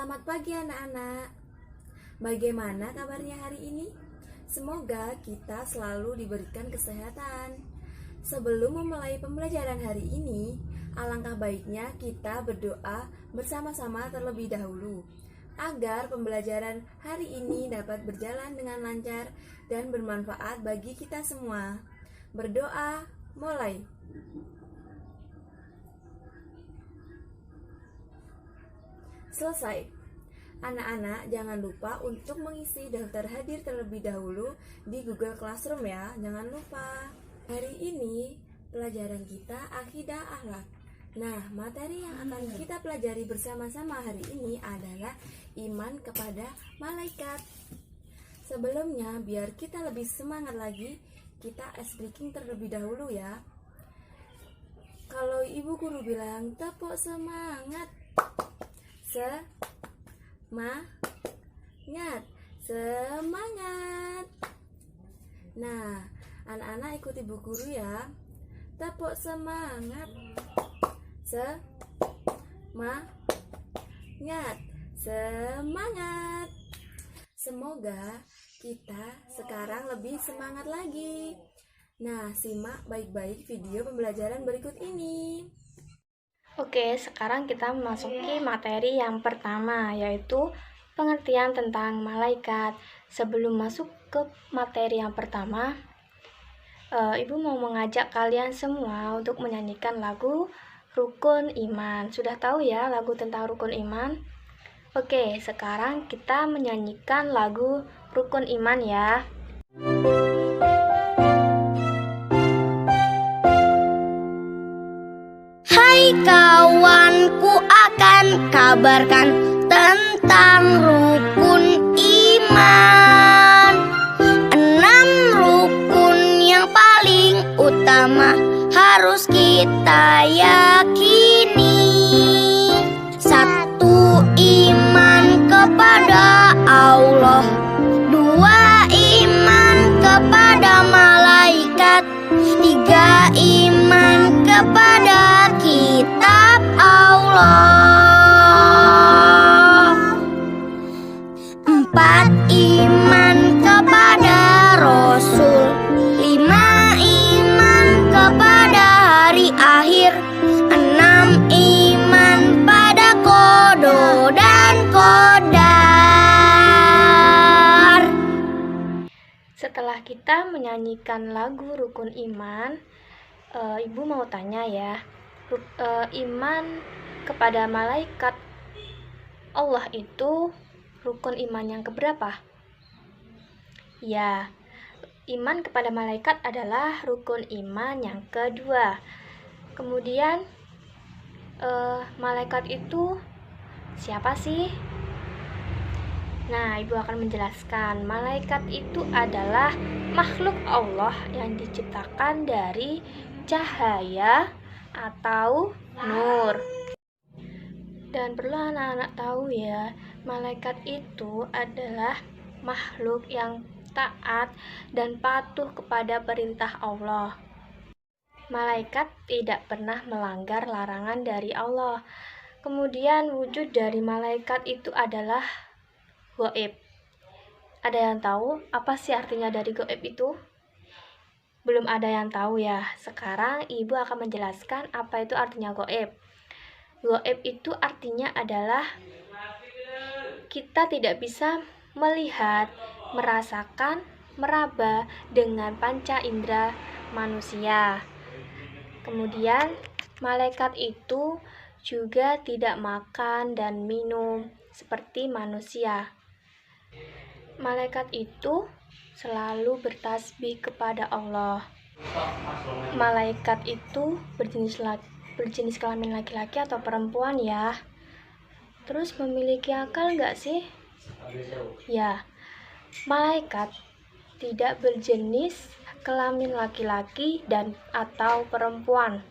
Selamat pagi anak-anak. Bagaimana kabarnya hari ini? Semoga kita selalu diberikan kesehatan. Sebelum memulai pembelajaran hari ini, alangkah baiknya kita berdoa bersama-sama terlebih dahulu agar pembelajaran hari ini dapat berjalan dengan lancar dan bermanfaat bagi kita semua. Berdoa, mulai. Selesai. Anak-anak jangan lupa untuk mengisi daftar hadir terlebih dahulu di Google Classroom ya. Jangan lupa. Hari ini pelajaran kita akidah akhlak. Nah, materi yang akan kita pelajari bersama-sama hari ini adalah iman kepada malaikat. Sebelumnya, biar kita lebih semangat lagi, kita ice breaking terlebih dahulu ya. Kalau ibu guru bilang tepuk semangat, semangat. Nah, anak-anak ikuti ibu guru ya. Tepuk semangat, semangat. Semoga kita sekarang lebih semangat lagi. Nah, simak baik-baik video pembelajaran berikut ini. Oke, sekarang kita memasuki materi yang pertama, yaitu pengertian tentang malaikat. Sebelum masuk ke materi yang pertama, Ibu mau mengajak kalian semua untuk menyanyikan lagu Rukun Iman. Sudah tahu ya lagu tentang Rukun Iman? Oke, sekarang kita menyanyikan lagu Rukun Iman ya. Hai kawanku, akan kabarkan tentang rukun iman. 6 rukun yang paling utama harus kita yakini. 1. Iman kepada Allah. 2. Iman kepada malaikat. 3. Iman kepada kitab Allah. 4. Iman kepada Rasul. 5. Iman kepada hari akhir. 6. Iman pada qada dan qadar. Setelah kita menyanyikan lagu Rukun Iman, Ibu mau tanya ya, iman kepada malaikat Allah itu rukun iman yang keberapa? Ya, iman kepada malaikat adalah rukun iman yang kedua. Kemudian, malaikat itu siapa sih? Nah, Ibu akan menjelaskan. Malaikat itu adalah makhluk Allah yang diciptakan dari cahaya atau nur. Dan perlu anak-anak tahu ya, malaikat itu adalah makhluk yang taat dan patuh kepada perintah Allah. Malaikat tidak pernah melanggar larangan dari Allah. Kemudian wujud dari malaikat itu adalah gaib. Ada yang tahu apa sih artinya dari gaib itu? Belum ada yang tahu ya. Sekarang Ibu akan menjelaskan apa itu artinya gaib. Gaib itu artinya adalah kita tidak bisa melihat, merasakan, meraba dengan panca indera manusia. Kemudian malaikat itu juga tidak makan dan minum seperti manusia. Malaikat itu selalu bertasbih kepada Allah. Malaikat itu berjenis kelamin laki-laki atau perempuan ya. Terus memiliki akal nggak sih? Ya, malaikat tidak berjenis kelamin laki-laki dan atau perempuan.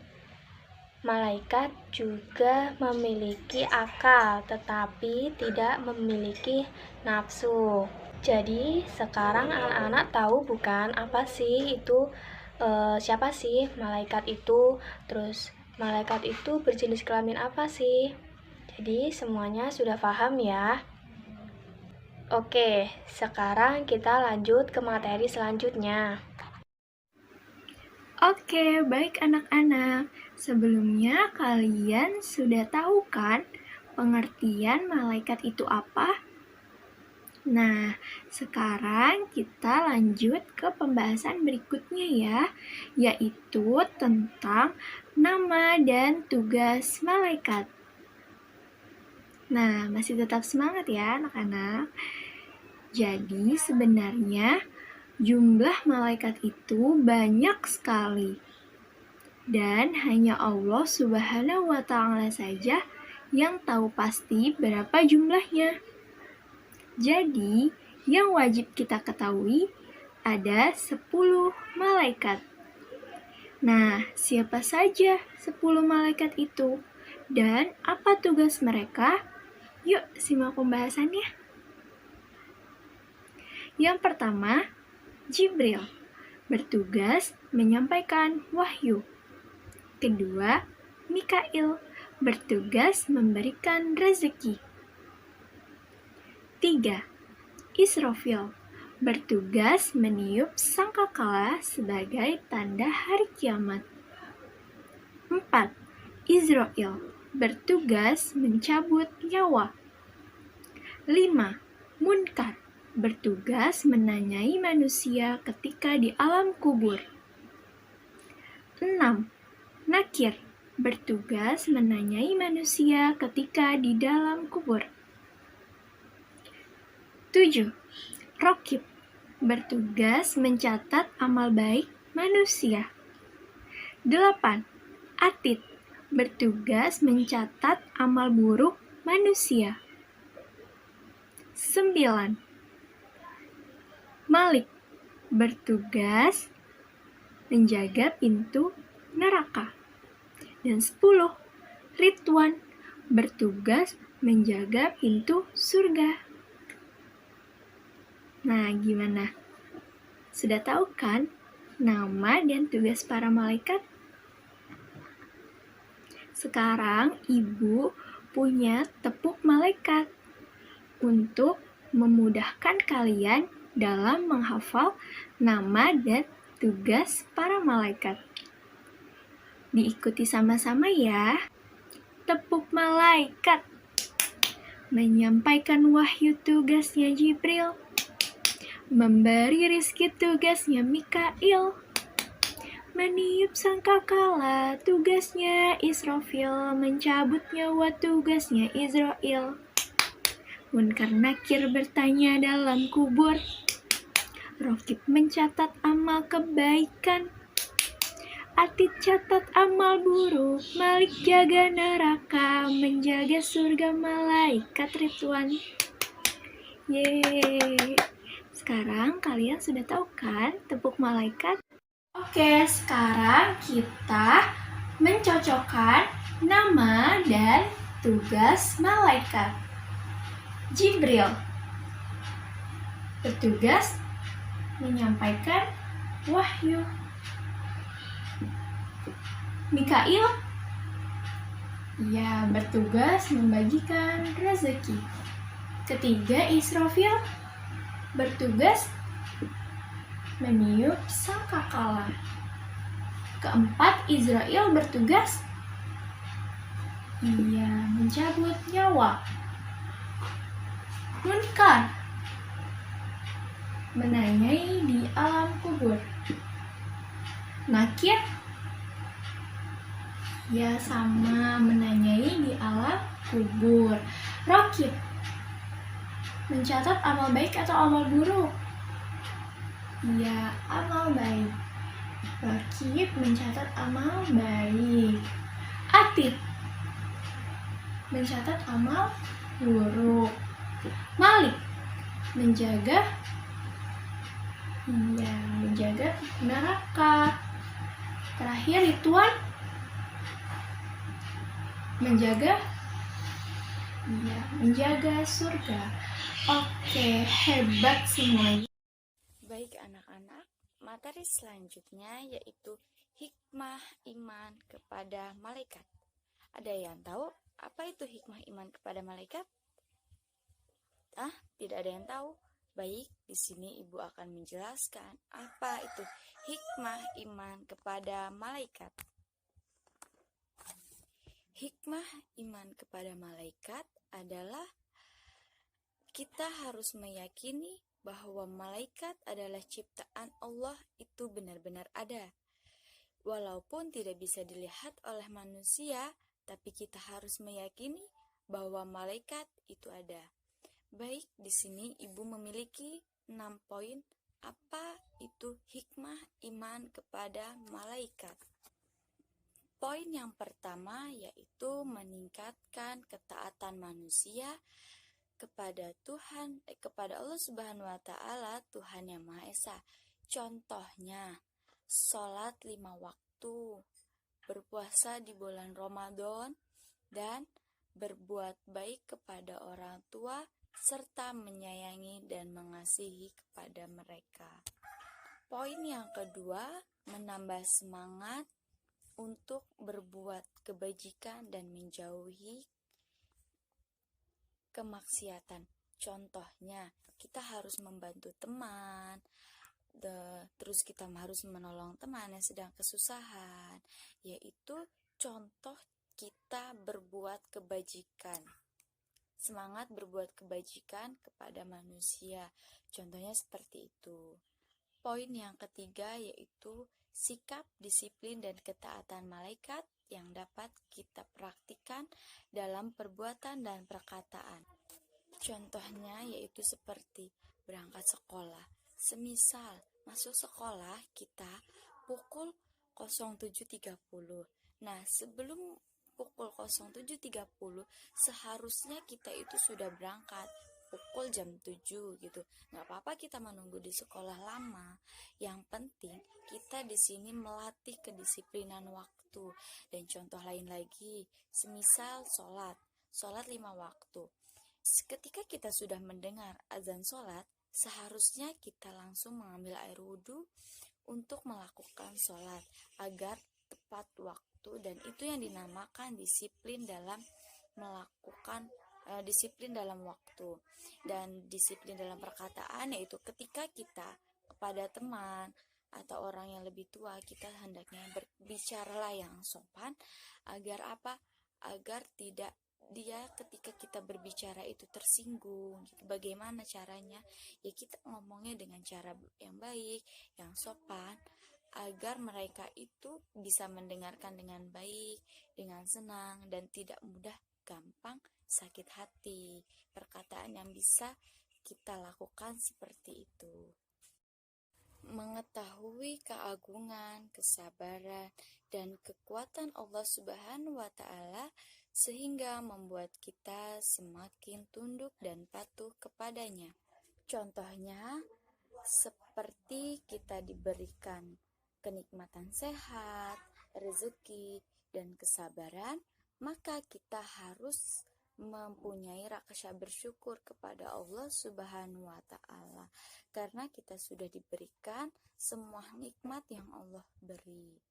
Malaikat juga memiliki akal, tetapi tidak memiliki nafsu. Jadi sekarang anak-anak tahu bukan apa sih itu, siapa sih malaikat itu? Terus malaikat itu berjenis kelamin apa sih? Jadi semuanya sudah paham ya? Oke, sekarang kita lanjut ke materi selanjutnya. Oke, baik anak-anak. Sebelumnya kalian sudah tahu kan pengertian malaikat itu apa? Nah, sekarang kita lanjut ke pembahasan berikutnya ya, yaitu tentang nama dan tugas malaikat. Nah, masih tetap semangat ya anak-anak. Jadi sebenarnya jumlah malaikat itu banyak sekali. Dan hanya Allah Subhanahu wa Ta'ala saja yang tahu pasti berapa jumlahnya. Jadi, yang wajib kita ketahui ada 10 malaikat. Nah, siapa saja 10 malaikat itu? Dan apa tugas mereka? Yuk, simak pembahasannya. Yang pertama, Jibril bertugas menyampaikan wahyu. Kedua, Mikail bertugas memberikan rezeki. 3. Israfil bertugas meniup sangkakala sebagai tanda hari kiamat. 4. Izrail bertugas mencabut nyawa. 5. Munkar bertugas menanyai manusia ketika di alam kubur. 6. Nakir bertugas menanyai manusia ketika di dalam kubur. 7. Rokib bertugas mencatat amal baik manusia. 8. Atid bertugas mencatat amal buruk manusia. 9. Malik bertugas menjaga pintu neraka. Dan 10. Ridwan bertugas menjaga pintu surga. Nah, gimana? Sudah tahu kan nama dan tugas para malaikat? Sekarang Ibu punya tepuk malaikat untuk memudahkan kalian dalam menghafal nama dan tugas para malaikat. Diikuti sama-sama ya. Tepuk malaikat. Menyampaikan wahyu tugasnya Jibril. Memberi rizki tugasnya Mikail. Meniup sangkakala tugasnya Israfil. Mencabut nyawa tugasnya Izrail. Munkar Nakir bertanya dalam kubur. Rokib mencatat amal kebaikan. Atid catat amal buruk. Malik jaga neraka. Menjaga surga malaikat Ridwan. Yeay. Sekarang kalian sudah tahu kan tepuk malaikat? Oke, sekarang kita mencocokkan nama dan tugas malaikat. Jibril bertugas menyampaikan wahyu. Mikail bertugas membagikan rezeki. Ketiga, Israfil bertugas meniup sangkakala. Keempat, Izrail bertugas mencabut nyawa. Munkar menanyai di alam kubur. Nakir sama menanyai di alam kubur. Rokib mencatat amal baik atau amal buruk? Amal baik. Rokib mencatat amal baik. Atid mencatat amal buruk. Malik menjaga neraka. Terakhir Ridwan menjaga surga. Oke, hebat semuanya. Baik anak-anak, materi selanjutnya yaitu hikmah iman kepada malaikat. Ada yang tahu Apa itu hikmah iman kepada malaikat? Tidak ada yang tahu. Baik, di sini Ibu akan menjelaskan apa itu hikmah iman kepada malaikat. Hikmah iman kepada malaikat adalah kita harus meyakini bahwa malaikat adalah ciptaan Allah, itu benar-benar ada. Walaupun tidak bisa dilihat oleh manusia, tapi kita harus meyakini bahwa malaikat itu ada. Baik, di sini Ibu memiliki 6 poin apa itu hikmah iman kepada malaikat. Poin yang pertama yaitu meningkatkan ketaatan manusia kepada kepada Allah Subhanahu wa taala, Tuhan yang Maha Esa. Contohnya, sholat 5 waktu, berpuasa di bulan Ramadan, dan berbuat baik kepada orang tua serta menyayangi dan mengasihi kepada mereka. Poin yang kedua, menambah semangat untuk berbuat kebajikan dan menjauhi kemaksiatan. Contohnya, kita harus membantu teman, terus kita harus menolong teman yang sedang kesusahan, yaitu contoh kita berbuat kebajikan. Semangat berbuat kebajikan kepada manusia, contohnya seperti itu. Poin yang ketiga yaitu sikap, disiplin, dan ketaatan malaikat yang dapat kita praktikkan dalam perbuatan dan perkataan. Contohnya yaitu seperti berangkat sekolah. Semisal masuk sekolah kita pukul 07.30. Nah, sebelum pukul 07.30 seharusnya kita itu sudah berangkat pukul jam 7 gitu. Nggak apa-apa kita menunggu di sekolah lama. Yang penting kita di sini melatih kedisiplinan waktu. Dan contoh lain lagi, semisal sholat 5 waktu. Ketika kita sudah mendengar azan sholat, seharusnya kita langsung mengambil air wudhu untuk melakukan sholat agar tepat waktu, dan itu yang dinamakan disiplin dalam melakukan disiplin dalam waktu. Dan disiplin dalam perkataan yaitu ketika kita kepada teman atau orang yang lebih tua, kita hendaknya berbicaralah yang sopan agar apa? Agar tidak dia ketika kita berbicara itu tersinggung. Bagaimana caranya? Ya kita ngomongnya dengan cara yang baik, yang sopan, agar mereka itu bisa mendengarkan dengan baik, dengan senang, dan tidak mudah gampang sakit hati. Perkataan yang bisa kita lakukan seperti itu. Mengetahui keagungan, kesabaran, dan kekuatan Allah Subhanahu wa taala sehingga membuat kita semakin tunduk dan patuh kepadanya. Contohnya seperti kita diberikan kenikmatan sehat, rezeki, dan kesabaran, maka kita harus mempunyai rasa bersyukur kepada Allah Subhanahu wa taala karena kita sudah diberikan semua nikmat yang Allah beri.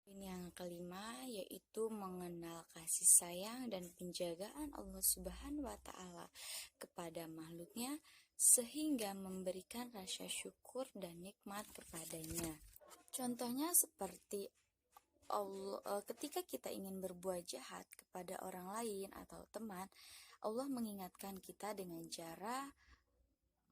Ini yang kelima yaitu mengenal kasih sayang dan penjagaan Allah Subhanahu wa taala kepada makhluknya sehingga memberikan rasa syukur dan nikmat kepadanya. Contohnya seperti ketika kita ingin berbuat jahat kepada orang lain atau teman, Allah mengingatkan kita dengan cara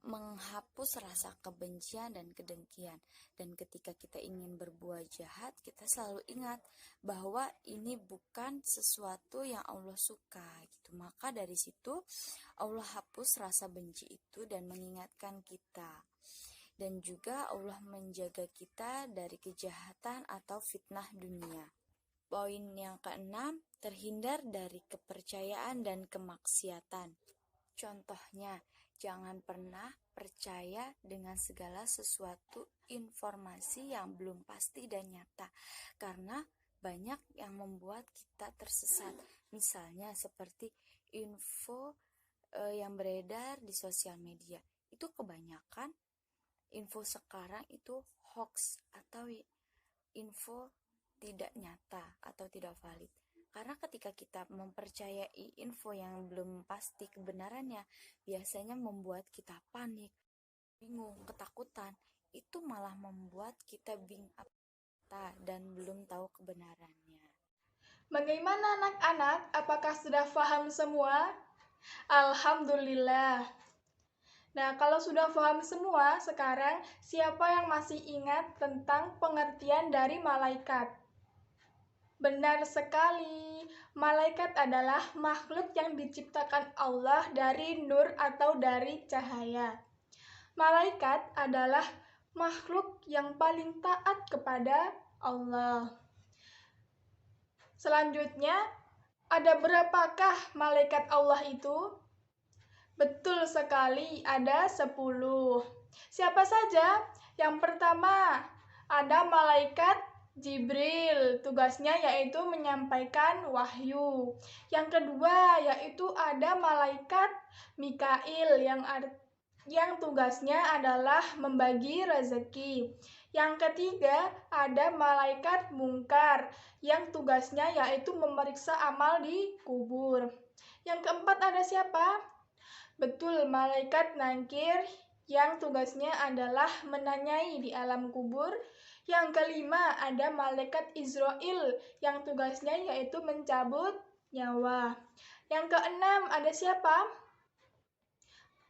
menghapus rasa kebencian dan kedengkian. Dan ketika kita ingin berbuat jahat, kita selalu ingat bahwa ini bukan sesuatu yang Allah suka gitu. Maka dari situ Allah hapus rasa benci itu dan mengingatkan kita. Dan juga Allah menjaga kita dari kejahatan atau fitnah dunia. Poin yang keenam, terhindar dari kepercayaan dan kemaksiatan. Contohnya, jangan pernah percaya dengan segala sesuatu informasi yang belum pasti dan nyata, karena banyak yang membuat kita tersesat. Misalnya seperti info yang beredar di sosial media. Itu kebanyakan info sekarang itu hoax atau info tidak nyata atau tidak valid. Karena ketika kita mempercayai info yang belum pasti kebenarannya, biasanya membuat kita panik, bingung, ketakutan. Itu malah membuat kita bingung dan belum tahu kebenarannya. Bagaimana anak-anak? Apakah sudah paham semua? Alhamdulillah. Nah, kalau sudah paham semua, sekarang siapa yang masih ingat tentang pengertian dari malaikat? Benar sekali, malaikat adalah makhluk yang diciptakan Allah dari nur atau dari cahaya. Malaikat adalah makhluk yang paling taat kepada Allah. Selanjutnya, ada berapakah malaikat Allah itu? Betul sekali, ada 10. Siapa saja? Yang pertama, ada malaikat Jibril, tugasnya yaitu menyampaikan wahyu. Yang kedua, yaitu ada malaikat Mikail yang tugasnya adalah membagi rezeki. Yang ketiga, ada malaikat Mungkar yang tugasnya yaitu memeriksa amal di kubur. Yang keempat ada siapa? Betul, malaikat Nakir yang tugasnya adalah menanyai di alam kubur. Yang kelima, ada malaikat Israel yang tugasnya yaitu mencabut nyawa. Yang keenam, ada siapa?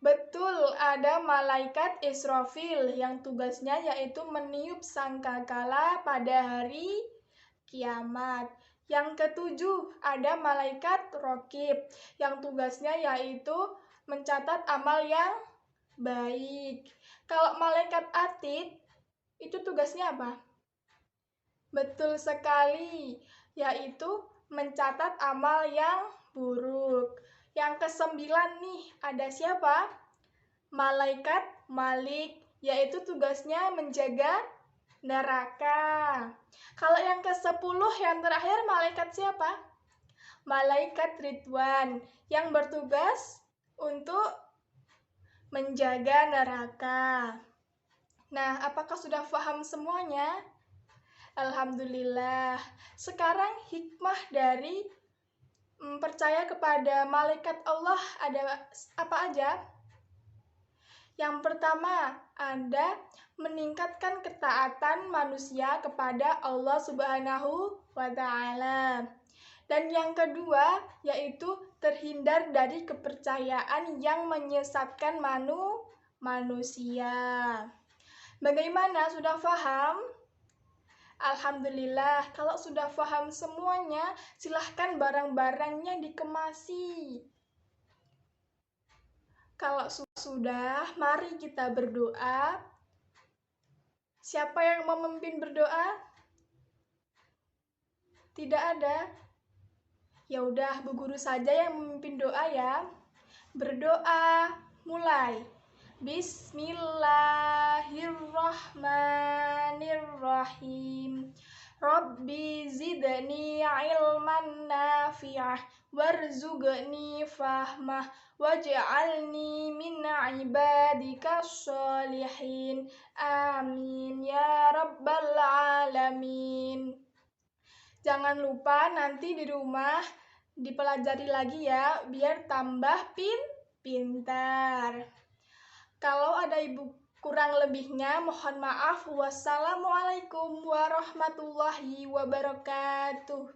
Betul, ada malaikat Israfil yang tugasnya yaitu meniup sangkakala pada hari kiamat. Yang ketujuh, ada malaikat Rokib yang tugasnya yaitu mencatat amal yang baik. Kalau malaikat Atid, itu tugasnya apa? Betul sekali, yaitu mencatat amal yang buruk. Yang kesembilan nih, ada siapa? Malaikat Malik, yaitu tugasnya menjaga neraka. Kalau yang ke-10 yang terakhir malaikat siapa? Malaikat Ridwan yang bertugas untuk menjaga neraka. Nah, apakah sudah paham semuanya? Alhamdulillah. Sekarang hikmah dari percaya kepada malaikat Allah ada apa aja? Yang pertama, ada meningkatkan ketaatan manusia kepada Allah Subhanahu wa Ta'ala. Dan yang kedua, yaitu terhindar dari kepercayaan yang menyesatkan manusia. Bagaimana? Sudah paham? Alhamdulillah, kalau sudah paham semuanya, silahkan barang-barangnya dikemasi. Kalau sudah, mari kita berdoa. Siapa yang memimpin berdoa? Tidak ada. Ya udah, Bu Guru saja yang memimpin doa ya. Berdoa, mulai. Bismillahirrahmanirrahim. Rabbi zidni ilman nafi'ah warzuqni fahmah waj'alni min ibadikas sholihin. Amin ya rabbal alamin. Jangan lupa nanti di rumah dipelajari lagi ya, biar tambah pintar. Kalau ada ibu kurang lebihnya, mohon maaf. Wassalamualaikum warahmatullahi wabarakatuh.